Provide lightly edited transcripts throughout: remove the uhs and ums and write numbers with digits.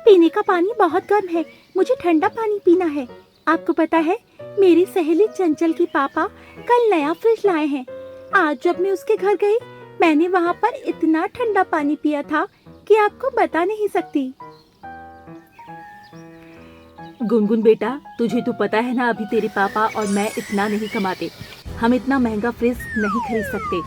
पीने का पानी बहुत गर्म है, मुझे ठंडा पानी पीना है। आपको पता है, मेरी सहेली चंचल की पापा कल नया फ्रिज लाए हैं। आज जब मैं उसके घर गई, मैंने वहाँ पर इतना ठंडा पानी पिया था कि आपको बता नहीं सकती। गुनगुन बेटा, तुझे तो पता है ना, अभी तेरे पापा और मैं इतना नहीं कमाते, हम इतना महंगा फ्रिज नहीं खरीद सकते।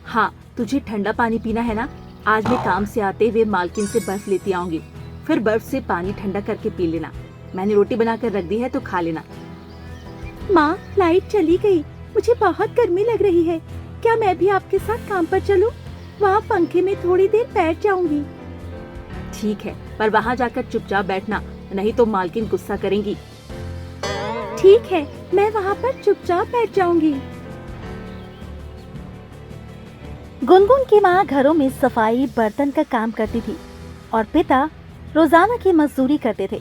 हाँ, तुझे ठंडा पानी पीना है ना, आज मैं काम से आते हुए मालकिन से बर्फ लेती आऊंगी, फिर बर्फ से पानी ठंडा करके पी लेना। मैंने रोटी बनाकर रख दी है तो खा लेना। माँ, लाइट चली गई, मुझे बहुत गर्मी लग रही है। क्या मैं भी आपके साथ काम पर चलूं? वहाँ पंखे में थोड़ी देर बैठ जाऊंगी। ठीक है, पर वहाँ जाकर चुपचाप बैठना, नहीं तो मालकिन गुस्सा करेंगी। ठीक है, मैं वहाँ पर चुपचाप बैठ जाऊंगी। गुनगुन की माँ घरों में सफाई बर्तन का काम करती थी और पिता रोजाना की मजदूरी करते थे।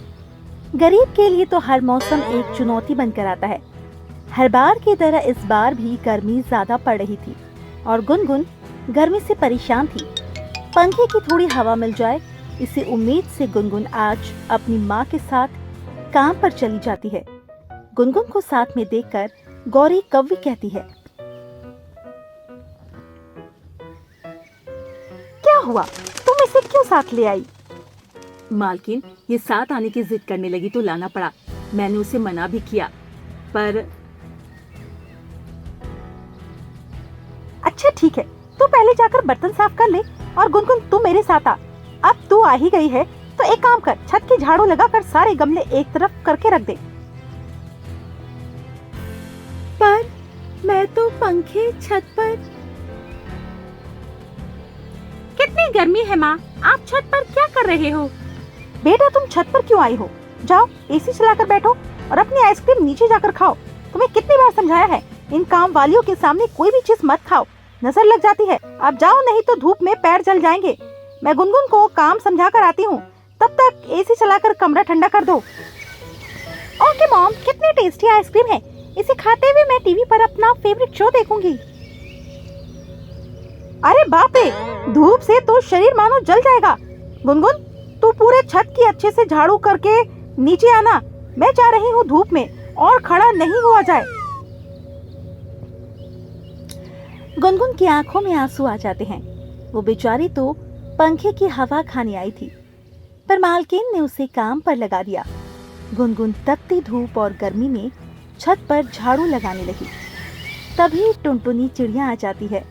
गरीब के लिए तो हर मौसम एक चुनौती बनकर आता है। हर बार की तरह इस बार भी गर्मी ज्यादा पड़ रही थी और गुनगुन गर्मी से परेशान थी। पंखे की थोड़ी हवा मिल जाए, इसी उम्मीद से गुनगुन आज अपनी माँ के साथ काम पर चली जाती है। गुनगुन को साथ में देखकर गौरी कव्वी कहती है, क्या हुआ, तुम इसे क्यों साथ ले आई? मालकिन, ये साथ आने की जिद करने लगी तो लाना पड़ा। मैंने उसे मना भी किया, पर अच्छा ठीक है, तू पहले जाकर बर्तन साफ कर ले और गुनगुन तू मेरे साथ आ। अब तू आ ही गई है तो एक काम कर, छत की झाड़ू लगाकर सारे गमले एक तरफ करके रख दे। पर मैं तो पंखे छत पर। कितनी गर्मी है माँ, आप छत पर क्या कर रहे हो? बेटा, तुम छत पर क्यों आई हो? जाओ एसी चलाकर बैठो और अपनी आइसक्रीम नीचे जाकर खाओ। तुम्हें कितनी बार समझाया है, इन काम वालियों के सामने कोई भी चीज मत खाओ, नजर लग जाती है। अब जाओ, नहीं तो धूप में पैर जल जाएंगे। मैं गुनगुन को काम समझा कर आती हूँ, तब तक एसी चलाकर कमरा ठंडा कर दो। ओके मॉम, कितनी टेस्टी आइसक्रीम है, इसे खाते हुए मैं टीवी पर अपना फेवरेट शो देखूंगी। अरे बाप रे, धूप से तो शरीर मानो जल जाएगा। गुनगुन, तू पूरे छत की अच्छे से झाड़ू करके नीचे आना, मैं जा रही हूँ धूप में, और खड़ा नहीं हुआ जाए। गुनगुन की आंखों में आंसू आ जाते हैं। वो बेचारी तो पंखे की हवा खाने आई थी, पर मालकिन ने उसे काम पर लगा दिया। गुनगुन तपती धूप और गर्मी में छत पर झाड़ू लगाने लगी। तभी टुनटुनी चिड़िया आ जाती है।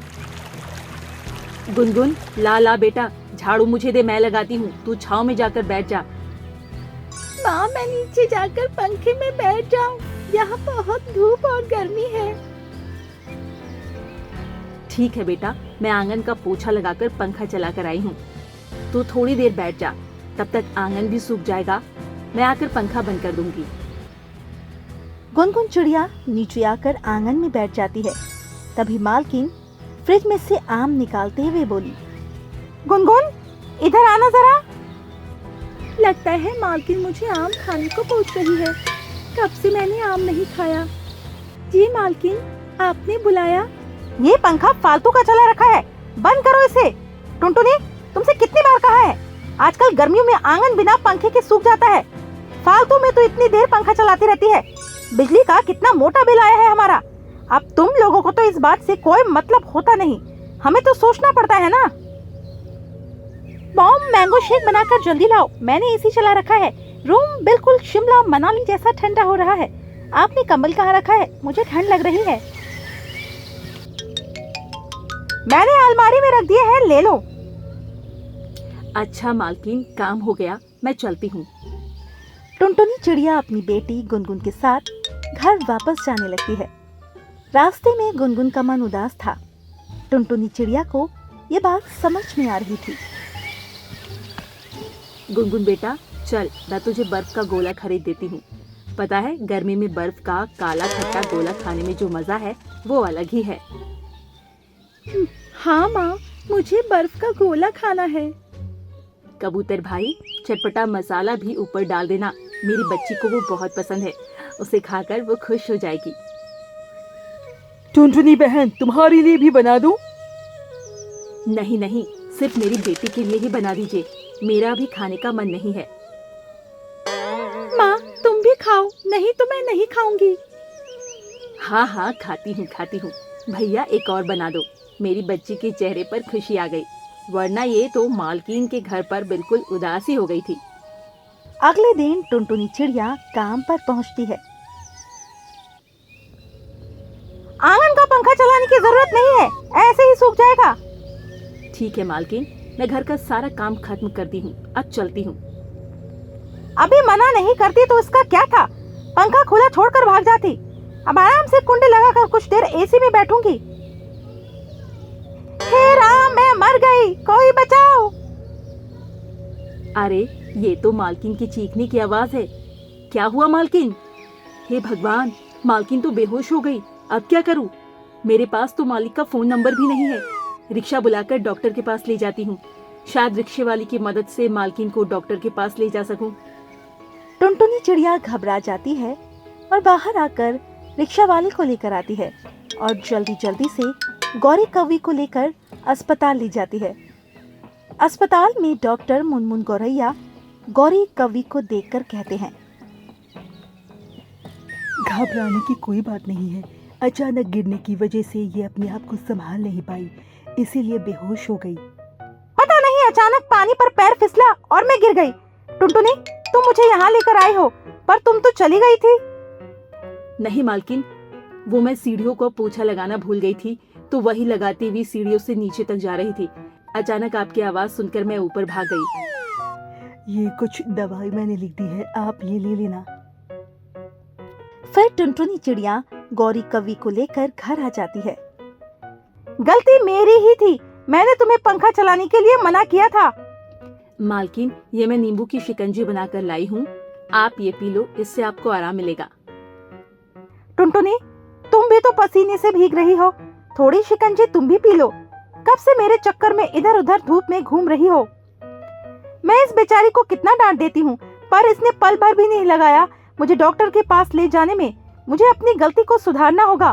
गुनगुन, ला बेटा, झाड़ू मुझे दे, मैं लगाती हूँ, तू छांव में जाकर बैठ जा। माँ, मैं नीचे जाकर पंखे में बैठ जाऊं, यहाँ बहुत धूप और गर्मी है। ठीक है बेटा, मैं आंगन का पोछा लगाकर पंखा चलाकर आई हूँ, तू थोड़ी देर बैठ जा, तब तक आंगन भी सूख जाएगा, मैं आकर पंखा बंद कर दूंगी। गुनगुन चिड़िया नीचे आकर आंगन में बैठ जाती है। तभी मालकिन फ्रिज में से आम निकालते हुए बोली, गुनगुन इधर आना जरा। लगता है मालकिन मुझे आम खाने को पूछ रही है, कब से मैंने आम नहीं खाया। जी मालकिन, आपने बुलाया? ये पंखा फालतू का चला रखा है, बंद करो इसे। टुनटुनी, तुमसे कितनी बार कहा है, आजकल गर्मियों में आंगन बिना पंखे के सूख जाता है। फालतू में तो इतनी देर पंखा चलाती रहती है। बिजली का कितना मोटा बिल आया है हमारा। अब तुम लोगों को तो इस बात से कोई मतलब होता नहीं, हमें तो सोचना पड़ता है ना। मॉम, मैंगो शेक बनाकर जल्दी लाओ, मैंने एसी चला रखा है, रूम बिल्कुल शिमला मनाली जैसा ठंडा हो रहा है। आपने कंबल कहाँ रखा है, मुझे ठंड लग रही है। मैंने अलमारी में रख दिए हैं, ले लो। अच्छा मालकिन, काम हो गया, मैं चलती हूँ। टुनटुनी चिड़िया अपनी बेटी गुनगुन के साथ घर वापस जाने लगती है। रास्ते में गुनगुन का मन उदास था। टुनटुनी चिड़िया को ये बात समझ में आ रही थी। गुनगुन बेटा, चल, मैं तुझे बर्फ का गोला खरीद देती हूँ। पता है, गर्मी में बर्फ का काला खट्टा गोला खाने में जो मजा है वो अलग ही है। हाँ माँ, मुझे बर्फ का गोला खाना है। कबूतर भाई, चटपटा मसाला भी ऊपर डाल देना, मेरी बच्ची को वो बहुत पसंद है, उसे खाकर वो खुश हो जाएगी। टुनटुनी बहन, तुम्हारे लिए भी बना दूं? नहीं नहीं, सिर्फ मेरी बेटी के लिए ही बना दीजिए, मेरा भी खाने का मन नहीं है। नहीं तो मैं नहीं खाऊंगी। हाँ हाँ खाती हूँ। भैया एक और बना दो। मेरी बच्ची के चेहरे पर खुशी आ गई, वरना ये तो मालकिन के घर पर बिल्कुल उदासी हो गई थी। अगले दिन टुनटुनी चिड़िया काम पर पहुंचती है। आंगन का पंखा चलाने की जरूरत नहीं है, ऐसे ही सूख जाएगा। ठीक है मालकिन, मैं घर का सारा काम खत्म करती हूँ, अब चलती हूँ। अभी मना नहीं करती तो इसका क्या था, पंखा खुला छोड़कर भाग जाती। अब आराम से कुंडी लगाकर कुछ देर एसी में बैठूंगी। हे राम, मैं मर गई, कोई बचाओ। अरे ये तो मालकिन की चीखने की आवाज है। क्या हुआ मालकिन? हे भगवान, मालकिन तो बेहोश हो गई। अब क्या करूं? मेरे पास तो मालिक का फोन नंबर भी नहीं है। रिक्शा बुलाकर डॉक्टर के पास ले जाती हूँ, शायद रिक्शे वाली की मदद से मालकिन को डॉक्टर के पास ले जा सकूं। टुनटुनी चिड़िया घबरा जाती है और बाहर आकर रिक्शा वाले को लेकर आती है और जल्दी जल्दी से गौरी कौवी को लेकर अस्पताल ले जाती है। अस्पताल में डॉक्टर मुनमुन गौरैया गौरी कौवी को देखकर कहते हैं, घबराने की कोई बात नहीं है। अचानक गिरने की वजह से ये अपने आप को संभाल नहीं पाई, इसीलिए बेहोश हो गई। पता नहीं अचानक पानी पर पैर फिसला और मैं गिर गई। टुनटुनी, तुम मुझे यहाँ लेकर आए हो, पर तुम तो चली गई थी। नहीं मालकिन, वो मैं सीढ़ियों को पोछा लगाना भूल गई थी, तो वही लगाती हुई सीढ़ियों से नीचे तक जा रही थी। अचानक आपकी आवाज सुनकर मैं ऊपर भाग गई। ये कुछ दवाई मैंने लिख दी है, आप ये ले लेना। फिर टुनटुनी चिड़िया गौरी कौवी को लेकर घर आ जाती है। गलती मेरी ही थी, मैंने तुम्हें पंखा चलाने के लिए मना किया था। मालकिन, ये मैं नींबू की शिकंजी बनाकर लाई हूँ, आप ये पी लो, इससे आपको आराम मिलेगा। टुनटुनी, तुम भी तो पसीने से भीग रही हो, थोड़ी शिकंजी तुम भी पी लो। कब से मेरे चक्कर में इधर उधर धूप में घूम रही हो। मैं इस बेचारी को कितना डांट देती हूँ, पर इसने पल भर भी नहीं लगाया मुझे डॉक्टर के पास ले जाने में। मुझे अपनी गलती को सुधारना होगा।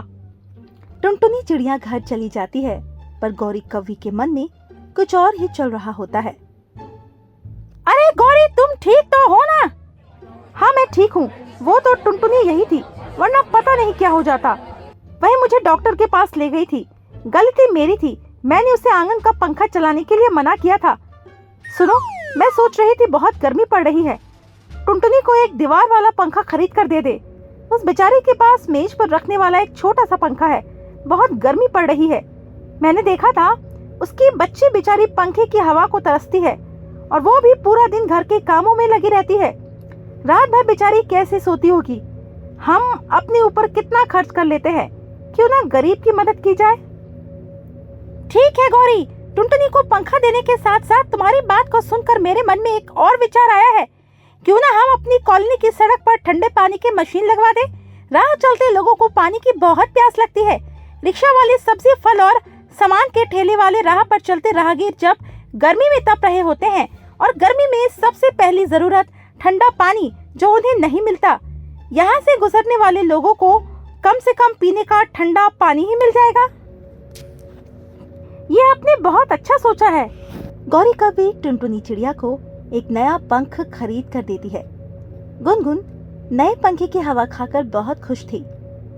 टुनटुनी चिड़िया घर चली जाती है, पर गौरी कौवी के मन में कुछ और ही चल रहा होता है। अरे गौरी, तुम ठीक तो हो ना? हाँ मैं ठीक हूँ, वो तो टुनटुनी यही थी, वरना पता नहीं क्या हो जाता। वही मुझे डॉक्टर के पास ले गई थी, गलती मेरी थी, मैंने उसे आंगन का पंखा चलाने के लिए मना किया था। सुनो, मैं सोच रही थी बहुत गर्मी पड़ रही है, टुनटुनी को एक दीवार वाला पंखा खरीद कर दे दे। उस बेचारी के पास मेज पर रखने वाला एक छोटा सा पंखा है, बहुत गर्मी पड़ रही है। मैंने देखा था उसकी बच्ची बेचारी पंखे की हवा को तरसती है, और वो भी पूरा दिन घर के कामों में लगी रहती है। रात भर बेचारी कैसे सोती होगी। हम अपने ऊपर कितना खर्च कर लेते हैं, क्यों ना गरीब की मदद की जाए। ठीक है गौरी, टुनटुनी को पंखा देने के साथ साथ तुम्हारी बात को सुनकर मेरे मन में एक और विचार आया है। क्यों ना हम अपनी कॉलोनी की सड़क पर ठंडे पानी की मशीन लगवा दें। राह चलते लोगों को पानी की बहुत प्यास लगती है। रिक्शा वाले, सब्जी फल और सामान के ठेले वाले, राह पर चलते राहगीर जब गर्मी में तप रहे होते हैं, और गर्मी में सबसे पहली जरूरत ठंडा पानी, जो उन्हें नहीं मिलता। यहाँ से गुजरने वाले लोगों को कम से कम पीने का ठंडा पानी ही मिल जाएगा। ये आपने बहुत अच्छा सोचा है। गौरी कौवी टुनटुनी चिड़िया को एक नया पंख खरीद कर देती है। गुनगुन नए पंखे की हवा खाकर बहुत खुश थी।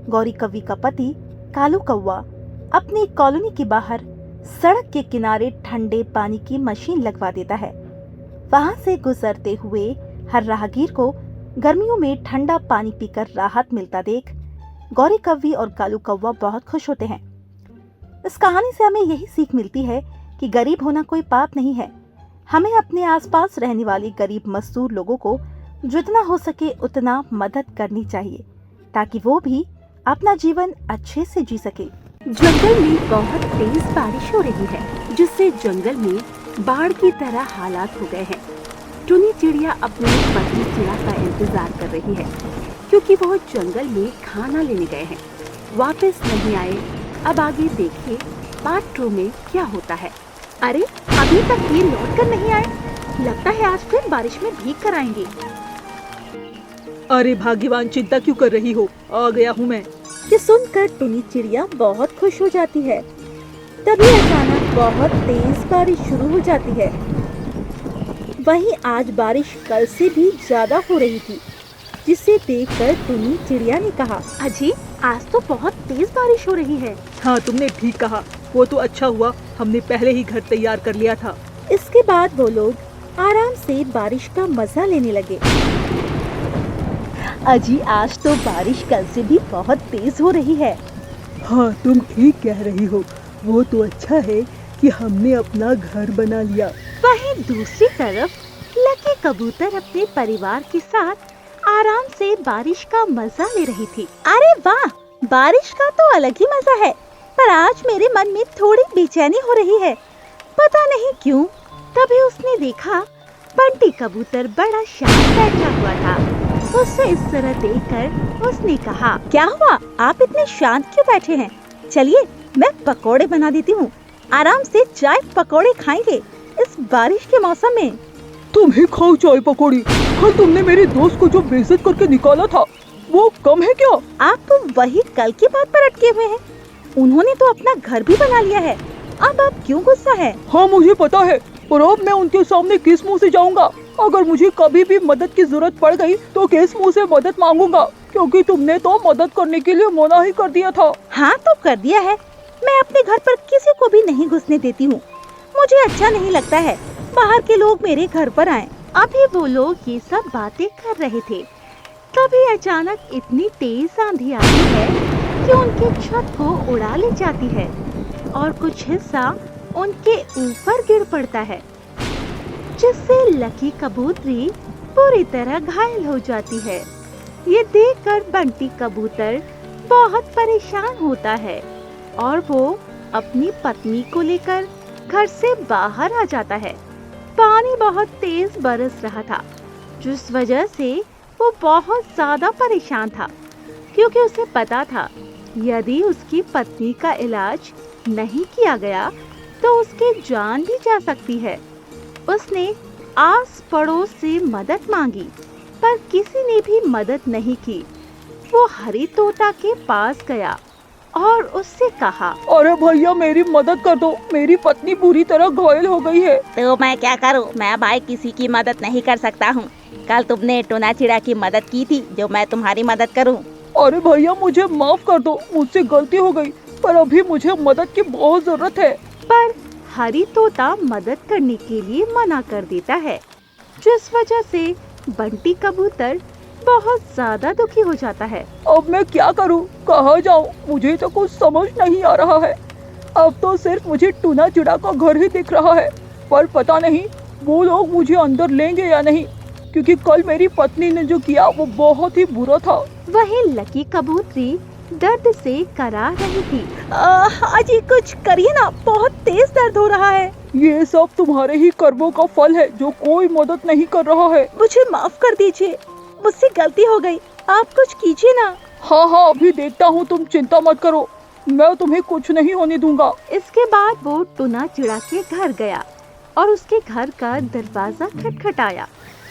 गौरी कौवी का पति कालू कौवा अपनी कॉलोनी के बाहर सड़क के किनारे ठंडे पानी की मशीन लगवा देता है। वहां से गुजरते हुए हर राहगीर को गर्मियों में ठंडा पानी पीकर राहत मिलता देख गौरी कौवी और कालू कौवा बहुत खुश होते हैं। इस कहानी से हमें यही सीख मिलती है कि गरीब होना कोई पाप नहीं है। हमें अपने आसपास रहने वाले गरीब मजदूर लोगों को जितना हो सके उतना मदद करनी चाहिए, ताकि वो भी अपना जीवन अच्छे से जी सके। जंगल में बहुत तेज बारिश हो रही है, जिससे जंगल में बाढ़ की तरह हालात हो गए हैं। टुनी चिड़िया अपने पति चिड़ा का इंतजार कर रही है, क्योंकि वो जंगल में खाना लेने गए हैं, वापस नहीं आए। अब आगे देखिए पार्ट 2 में क्या होता है। अरे अभी तक ये लौट कर नहीं आए, लगता है आज फिर बारिश में भीग कर आएंगे। अरे भाग्यवान, चिंता क्यों कर रही हो, आ गया हूँ मैं। ये सुनकर टुनी चिड़िया बहुत खुश हो जाती है। तभी अचानक बहुत तेज बारिश शुरू हो जाती है। वहीं आज बारिश कल से भी ज्यादा हो रही थी। जिसे देखकर टुनी चिड़िया ने कहा, अजी आज तो बहुत तेज बारिश हो रही है। हाँ, तुमने ठीक कहा। वो तो अच्छा हुआ हमने पहले ही घर तैयार कर लिया था। इसके बाद वो लोग आराम से बारिश का मजा लेने लगे। अजी आज तो बारिश कल से भी बहुत तेज हो रही है। हाँ, तुम ठीक कह रही हो। वो तो अच्छा है कि हमने अपना घर बना लिया। वहीं दूसरी तरफ लकी कबूतर अपने परिवार के साथ आराम से बारिश का मजा ले रही थी। अरे वाह, बारिश का तो अलग ही मजा है, पर आज मेरे मन में थोड़ी बेचैनी हो रही है, पता नहीं क्यों। तभी उसने देखा बंटी कबूतर बड़ा शांत बैठा हुआ था। उसे इस तरह देखकर उसने कहा, क्या हुआ, आप इतने शांत क्यों बैठे हैं? चलिए मैं पकोड़े बना देती हूँ, आराम से चाय पकोड़े खाएंगे इस बारिश के मौसम में। तुम ही खाओ चाय पकौड़ी। कल तुमने मेरे दोस्त को जो बेइज्जत करके निकाला था वो कम है क्या? आप तो वही कल की बात पर अटके हुए हैं। उन्होंने तो अपना घर भी बना लिया है, अब आप क्यों गुस्सा है? हाँ, मुझे पता है, और अब मैं उनके सामने किस मुंह से जाऊंगा? अगर मुझे कभी भी मदद की जरूरत पड़ गई तो किस मुंह से मदद मांगूंगा? क्योंकि तुमने तो मदद करने के लिए मना ही कर दिया था। हाँ तो कर दिया है, मैं अपने घर पर किसी को भी नहीं घुसने देती हूँ। मुझे अच्छा नहीं लगता है बाहर के लोग मेरे घर पर आए। अभी वो लोग ये सब बातें कर रहे थे, तभी अचानक इतनी तेज आंधी आती है कि उनके छत को उड़ा ले जाती है और कुछ हिस्सा उनके ऊपर गिर पड़ता है, जिससे लकी कबूतरी पूरी तरह घायल हो जाती है। ये देखकर बंटी कबूतर बहुत परेशान होता है और वो अपनी पत्नी को लेकर घर से बाहर आ जाता है। पानी बहुत तेज बरस रहा था, जिस वजह से वो बहुत ज्यादा परेशान था, क्योंकि उसे पता था यदि उसकी पत्नी का इलाज नहीं किया गया तो उसकी जान भी जा सकती है। उसने आस पड़ोस से मदद मांगी, पर किसी ने भी मदद नहीं की। वो हरी तोता के पास गया और उससे कहा, अरे भैया, मेरी मदद कर दो, मेरी पत्नी बुरी तरह घायल हो गई है। तो मैं क्या करूं? मैं भाई किसी की मदद नहीं कर सकता हूं। कल तुमने टूना चिड़ा की मदद की थी, जो मैं तुम्हारी मदद करूं? अरे भैया, मुझे माफ कर दो, मुझसे गलती हो गई, पर अभी मुझे मदद की बहुत जरूरत है। पर हरी तोता मदद करने के लिए मना कर देता है, जिस वजह से बंटी कबूतर बहुत ज्यादा दुखी हो जाता है। अब मैं क्या करूं, कहाँ जाऊं? मुझे तो कुछ समझ नहीं आ रहा है। अब तो सिर्फ मुझे टूना चिड़ा का घर ही दिख रहा है, पर पता नहीं वो लोग मुझे अंदर लेंगे या नहीं, क्योंकि कल मेरी पत्नी ने जो किया वो बहुत ही बुरा था। वही लकी कबूतरी दर्द से करा रही थी। अजी कुछ करिए ना, बहुत तेज दर्द हो रहा है। ये सब तुम्हारे ही कर्मों का फल है, जो कोई मदद नहीं कर रहा है। मुझे माफ कर दीजिए, मुझसे गलती हो गई, आप कुछ कीजिए ना। हाँ हाँ, अभी देखता हूँ, तुम चिंता मत करो, मैं तुम्हें कुछ नहीं होने दूंगा। इसके बाद वो टूना चिड़ा के घर गया और उसके घर का दरवाजा खटखटाया।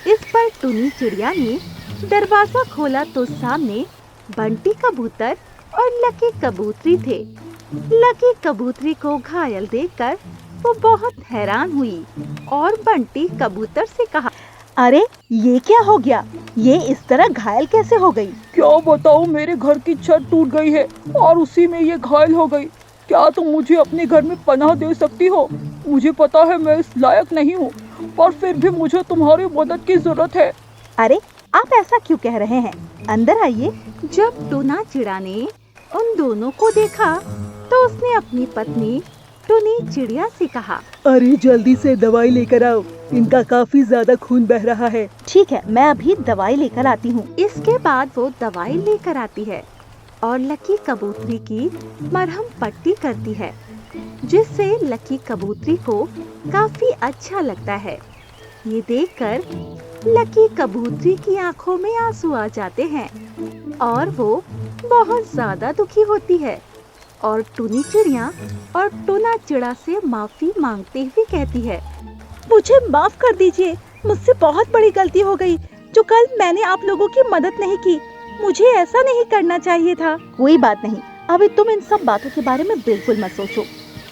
इस पर टूनी चिड़िया ने दरवाजा खोला तो सामने बंटी कबूतर और लकी कबूतरी थे। लकी कबूतरी को घायल देखकर वो बहुत हैरान हुई और बंटी कबूतर से कहा, अरे ये क्या हो गया? ये इस तरह घायल कैसे हो गई? क्या बताऊँ, मेरे घर की छत टूट गई है और उसी में ये घायल हो गई। क्या तुम मुझे अपने घर में पनाह दे सकती हो? मुझे पता है मैं इस लायक नहीं हूँ, पर फिर भी मुझे तुम्हारी मदद की जरूरत है। अरे आप ऐसा क्यों कह रहे हैं? अंदर आइए। जब टूना चिड़ा ने उन दोनों को देखा तो उसने अपनी पत्नी टूनी चिड़िया से कहा, अरे जल्दी से दवाई लेकर आओ, इनका काफी ज्यादा खून बह रहा है। ठीक है, मैं अभी दवाई लेकर आती हूँ। इसके बाद वो दवाई लेकर आती है और लकी कबूतरी की मरहम पट्टी करती है, जिससे लकी कबूतरी को काफी अच्छा लगता है। ये देखकर लकी कबूतरी की आंखों में आंसू आ जाते हैं और वो बहुत ज्यादा दुखी होती है और टूनी चिड़िया और टूना चिड़ा से माफी मांगते हुए कहती है, मुझे माफ कर दीजिए, मुझसे बहुत बड़ी गलती हो गई जो कल मैंने आप लोगों की मदद नहीं की। मुझे ऐसा नहीं करना चाहिए था। कोई बात नहीं, अभी तुम इन सब बातों के बारे में बिल्कुल मत सोचो,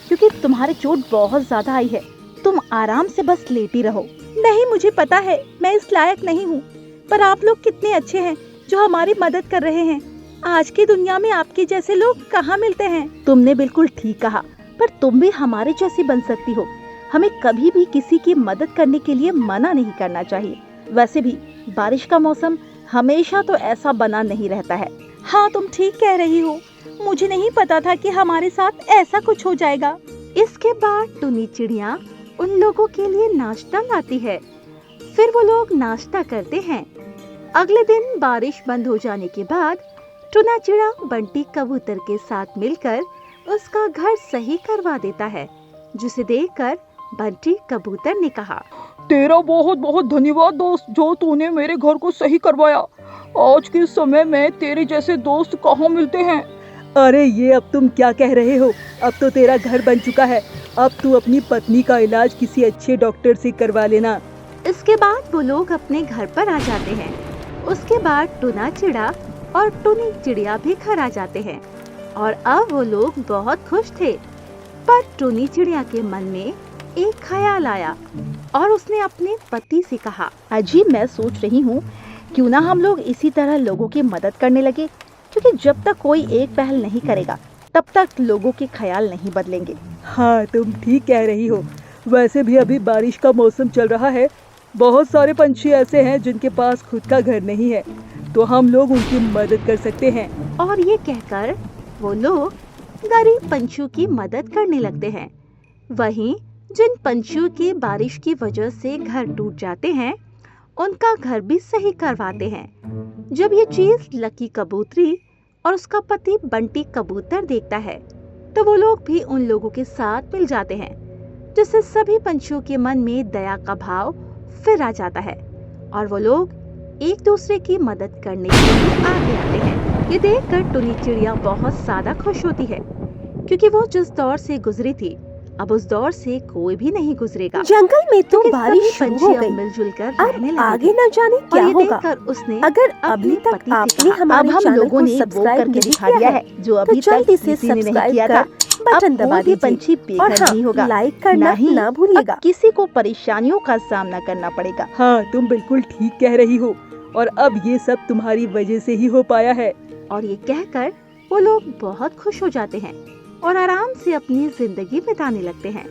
क्योंकि तुम्हारे चोट बहुत ज्यादा आई है। तुम आराम से बस लेटी रहो। नहीं, मुझे पता है मैं इस लायक नहीं हूँ, पर आप लोग कितने अच्छे हैं, जो हमारी मदद कर रहे हैं। आज की दुनिया में आपके जैसे लोग कहाँ मिलते हैं। तुमने बिल्कुल ठीक कहा, पर तुम भी हमारे जैसी बन सकती हो। हमें कभी भी किसी की मदद करने के लिए मना नहीं करना चाहिए। वैसे भी बारिश का मौसम हमेशा तो ऐसा बना नहीं रहता है। हाँ, तुम ठीक कह रही हो। मुझे नहीं पता था कि हमारे साथ ऐसा कुछ हो जाएगा। इसके बाद टुनी चिड़िया उन लोगों के लिए नाश्ता लाती है। फिर वो लोग नाश्ता करते हैं। अगले दिन बारिश बंद हो जाने के बाद टुना चिड़ा बंटी कबूतर के साथ मिलकर उसका घर सही करवा देता है, जिसे देखकर बंटी कबूतर ने कहा, तेरा बहुत बहुत धन्यवाद दोस्त, जो तूने मेरे घर को सही करवाया। आज के समय में तेरे जैसे दोस्त कहाँ मिलते हैं। अरे ये अब तुम क्या कह रहे हो? अब तो तेरा घर बन चुका है। अब तू अपनी पत्नी का इलाज किसी अच्छे डॉक्टर से करवा लेना। इसके बाद वो लोग अपने घर पर आ जाते हैं। उसके बाद टुना चिड़ा और टुनी चिड़िया भी घर आ जाते हैं और अब वो लोग बहुत खुश थे। पर टुनी चिड़िया के मन में एक ख्याल आया और उसने अपने पति से कहा, अजी मैं सोच रही हूँ क्यों ना हम लोग इसी तरह लोगों की मदद करने लगे, क्योंकि जब तक कोई एक पहल नहीं करेगा तब तक लोगों के ख्याल नहीं बदलेंगे। हाँ तुम ठीक कह रही हो। वैसे भी अभी बारिश का मौसम चल रहा है। बहुत सारे पंछी ऐसे हैं जिनके पास खुद का घर नहीं है, तो हम लोग उनकी मदद कर सकते हैं। और ये कहकर वो लोग गरीब पंछियों की मदद करने लगते हैं। वहीं जिन पंछियों के बारिश की वजह से घर टूट जाते हैं उनका घर भी सही करवाते हैं। जब ये चीज लकी कबूतरी और उसका पति बंटी कबूतर देखता है तो वो लोग भी उन लोगों के साथ मिल जाते हैं, जिससे सभी पंछियों के मन में दया का भाव फिर आ जाता है और वो लोग एक दूसरे की मदद करने के लिए आगे आते हैं। ये देखकर टुनी चिड़िया बहुत ज्यादा खुश होती है, क्योंकि वो जिस दौर से गुजरी थी अब उस दौर से कोई भी नहीं गुजरेगा। जंगल में तो क्योंकि बारिश सभी शुरू पंछी हो अब गई। मिलजुल कर अब रहने आगे लगे न जाने और क्या ये होगा। देखकर उसने अगर अपने अभी तक पति से आपने कहा, हमारे अब हम चैनल लोगों को ने वो सब्सक्राइब करके नहीं दिखा किया दिया है, है जो तो अभी तक जल्दी से किसी ने नहीं सब्सक्राइब किया था। कर बटन अब दबा कोई भी दीजिए पंछी और बेघर हाँ, नहीं होगा, लाइक करना नहीं ना भूलिएगा। अब किसी को परेशानियों का सामना करना पड़ेगा। हाँ तुम बिल्कुल ठीक कह रही हो, और अब ये सब तुम्हारी वजह से ही हो पाया है। और ये कहकर वो लोग बहुत खुश हो जाते हैं और आराम से अपनी जिंदगी बिताने लगते हैं।